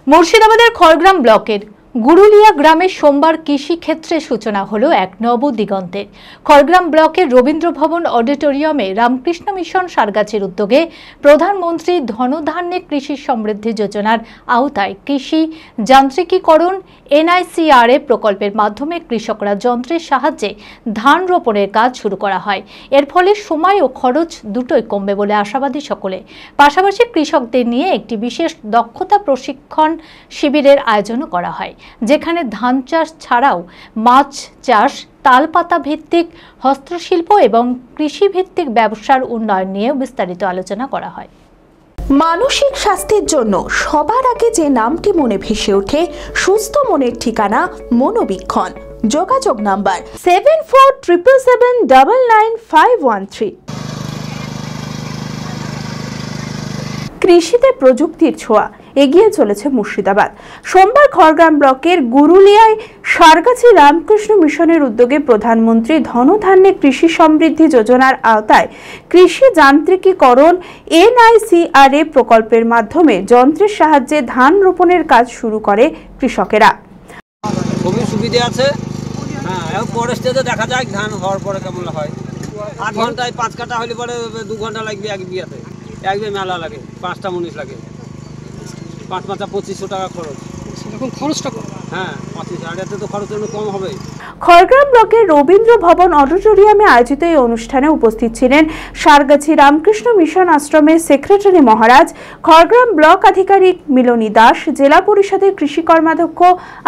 মুর্শিদাবাদের খড়গ্রাম ব্লকের গুরুলিয়া গ্রামে সোমবার কৃষি ক্ষেত্রে সূচনা হলো এক নবদিগন্তের। খড়গ্রাম ব্লকের রবীন্দ্র ভবন অডিটোরিয়ামে রামকৃষ্ণ মিশন সারগাছির উদ্যোগে প্রধানমন্ত্রী ধনধান্যে কৃষি সমৃদ্ধি যোজনার আওতায় কৃষি যান্ত্রিকীকরণ NICRA প্রকল্পের মাধ্যমে কৃষকরা যন্ত্রের সাহায্যে ধান রোপণের কাজ শুরু করা হয়। এর ফলে সময় ও খরচ দুটোই কমবে বলে আশাবাদী সকলে। পাশাপাশি কৃষকদের নিয়ে একটি বিশেষ দক্ষতা প্রশিক্ষণ শিবিরের আয়োজনও করা হয়, যেখানে ধান চাষ ছাড়াও মাছ চাষ, তালপাতা ভিত্তিক হস্তশিল্প এবং কৃষি ভিত্তিক ব্যবসার উন্নয়ন নিয়ে বিস্তারিত আলোচনা করা হয়। মানসিক স্বাস্থ্যের জন্য সবার আগে যে নামটি মনে ভেসে ওঠে, সুস্থ মনের ঠিকানা মনোবীক্ষণ। যোগাযোগ নাম্বার 7477799513। কৃষিতে প্রযুক্তির ছোঁয়া এগিয়ে চলেছে মুর্শিদাবাদ। সোমবার খড়গ্রাম ব্লকের গুরুলিয়ায় সারগাছি রামকৃষ্ণ মিশনের উদ্যোগে প্রধানমন্ত্রী ধনধান্যে কৃষি সমৃদ্ধি যোজনার আওতায় কৃষি যান্ত্রিকীকরণ NICRA প্রকল্পের মাধ্যমে যন্ত্রের সাহায্যে ধান রোপণের কাজ শুরু করে কৃষকেরা। খুবই সুবিধা আছে। হ্যাঁ, পরের স্টেজে দেখা যায় ধান হওয়ার পরে কেমন হয়। 8 ঘন্টায় 5 কাটা হলে পরে 2 ঘন্টা লাগবে এক বিয়াতে। এক বিয়ে মেলা লাগে, 5টা মুনিশ লাগে, 5 মাথা 2500 টাকা খরচ। সেরকম খরচটা কম। হ্যাঁ, 25,000 তো খরচ কম হবে। খড়গ্রাম ব্লকের রবীন্দ্র ভবন অডিটোরিয়ামে আয়োজিত এই অনুষ্ঠানে উপস্থিত ছিলেন সারগাছি রামকৃষ্ণ মিশন আশ্রমের সেক্রেটারি মহারাজ, খড়গ্রাম ব্লক আধিকারিক মিলনী দাস, জেলা পরিষদের কৃষি কর্মাধ্যক্ষ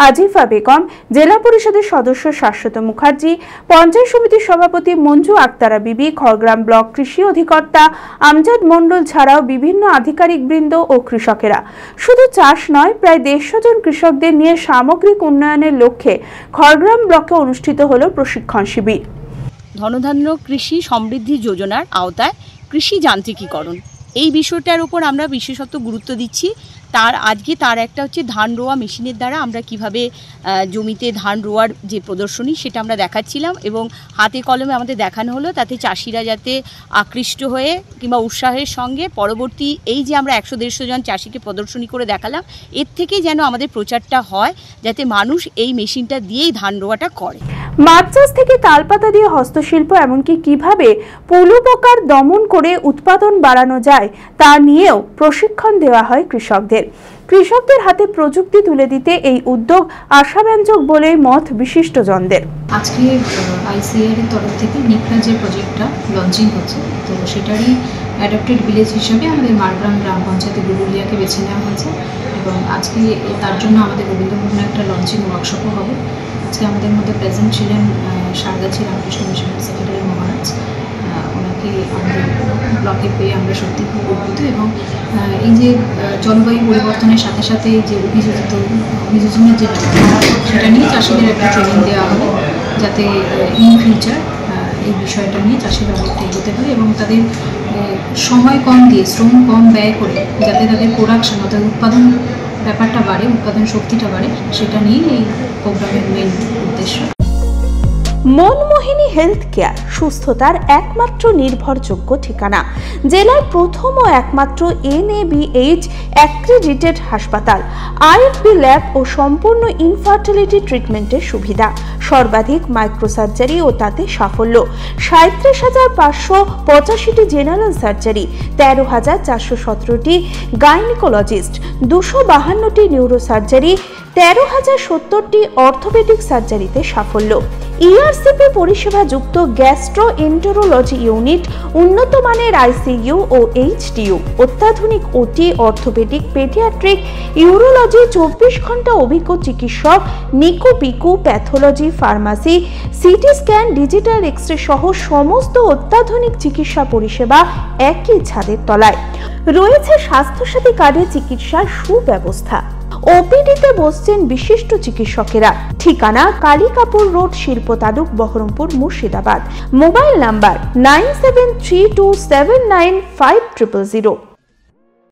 আজিফা বেগম, জেলা পরিষদের সদস্য শাশ্বত মুখার্জি, পঞ্চায়েত সমিতির সভাপতি মঞ্জু আক্তারা বিবি, খড়গ্রাম ব্লক কৃষি অধিকর্তা আমজাদ মণ্ডল ছাড়াও বিভিন্ন আধিকারিক বৃন্দ ও কৃষকেরা। শুধু চাষ নয়, প্রায় 150 জন কৃষকদের নিয়ে সামগ্রিক উন্নয়নের লক্ষ্যে খড়গ্রাম ব্লকে অনুষ্ঠিত হলো প্রশিক্ষণ শিবির। ধনধান্য কৃষি সমৃদ্ধি যোজনার আওতায় কৃষি যান্ত্রিকীকরণ, এই বিষয়টার উপর আমরা বিশেষত গুরুত্ব দিচ্ছি। আজকে তার একটা হচ্ছে ধান রোয়া মেশিনের দ্বারা আমরা কিভাবে জমিতে ধান রোয়ার যে প্রদর্শনী সেটা আমরা দেখাচ্ছিলাম এবং হাতে কলমে আমাদের দেখানো হলো, তাতে চাষিরা যাতে আকৃষ্ট হয়ে কিংবা উৎসাহের সঙ্গে পরবর্তী এই যে আমরা 100-150 জন চাষিকে প্রদর্শনী করে দেখালাম, এর থেকেই যেন আমাদের প্রচারটা হয়, যাতে মানুষ এই মেশিনটা দিয়েই ধান রোয়াটা করে। মাছ চাষ থেকে তালপাতা দিয়ে হস্তশিল্প, এমনকি কিভাবে পলু পোকার দমন করে উৎপাদন বাড়ানো যায় তা নিয়েও প্রশিক্ষণ দেওয়া হয় কৃষকদের। কৃষকদের হাতে প্রযুক্তি তুলে দিতে এই উদ্যোগ আশাব্যঞ্জক বলে মত বিশিষ্টজনদের। আজকে ICR এর তরফ থেকে নিকরা যে প্রজেক্টটা লঞ্চিং হচ্ছে, তো সেটারই অ্যাডাপ্টেড ভিলেজ হিসেবে আমাদের মারগ্রাম গ্রাম পঞ্চায়েতে গুরুলিয়াকে বেছে নেওয়া হয়েছে এবং আজকে তার জন্য আমাদের রবীন্দ্র ভবনে একটা লঞ্চিং ওয়ার্কশপও হবে। আজকে আমাদের মধ্যে প্রেজেন্ট ছিলেন সারগাছি রামকৃষ্ণ মিশনের সেক্রেটারি মহারাজ। ওনাকে আমাদের ব্লকে পেয়ে আমরা সত্যি খুব গর্বিত এবং এই যে জলবায়ু পরিবর্তনের সাথে সাথে যে অভিযোজনের যে সেটা নিয়ে চাষিদের একটা ট্রেনিং দেওয়া হবে, যাতে ইন ফিউচার এই বিষয়টা নিয়ে চাষিরা অনেকটা এগোতে পারে এবং তাদের সময় কম দিয়ে, শ্রম কম ব্যয় করে যাতে তাদের প্রোডাকশন অর্থাৎ উৎপাদন ব্যাপারটা বাড়ে, উৎপাদন শক্তিটা বাড়ে, সেটা নিয়েই এই প্রোগ্রামের মেইন উদ্দেশ্য। মনমোহিনী হেলথ কেয়ার সুস্থতার একমাত্র নির্ভরযোগ্য ঠিকানা, জেলার প্রথম ও একমাত্র NABH অ্যাক্রেডিটেড হাসপাতাল, IFB ল্যাব ও সম্পূর্ণ ইনফার্টিলিটি ট্রিটমেন্টের সুবিধা, সর্বাধিক মাইক্রোসার্জারি ও তাতে সাফল্য, 37,585টি জেনারেল সার্জারি, 13,417টি গাইনিকোলজিস্ট, 252টি নিউরোসার্জারি, 13,070টি অর্থোপেডিক সার্জারিতে সাফল্য, ERCP পরিষেবা যুক্ত গ্যাস্ট্রোএন্টেরোলজি ইউনিট, উন্নত মানের ICU ও HDU, অত্যাধুনিক OT, অর্থোপেডিক, পেডিয়াট্রিক, ইউরোলজি, 24 ঘন্টা অভিজ্ঞ চিকিৎসক, NICU PICU, pathology, pharmacy, CT scan, digital X-ray সহ সমস্ত অত্যাধুনিক চিকিৎসা পরিষেবা একই ছাদের তলায়। রয়েছে স্বাস্থ্যসাথী কার্ডে চিকিৎসার সুব্যবস্থা। OPDতে বসছেন বিশিষ্ট চিকিৎসকেরা। ঠিকানা কালিকাপুর রোড, শিল্প তালুক, বহরমপুর, মুর্শিদাবাদ। Mobile number 9732795000।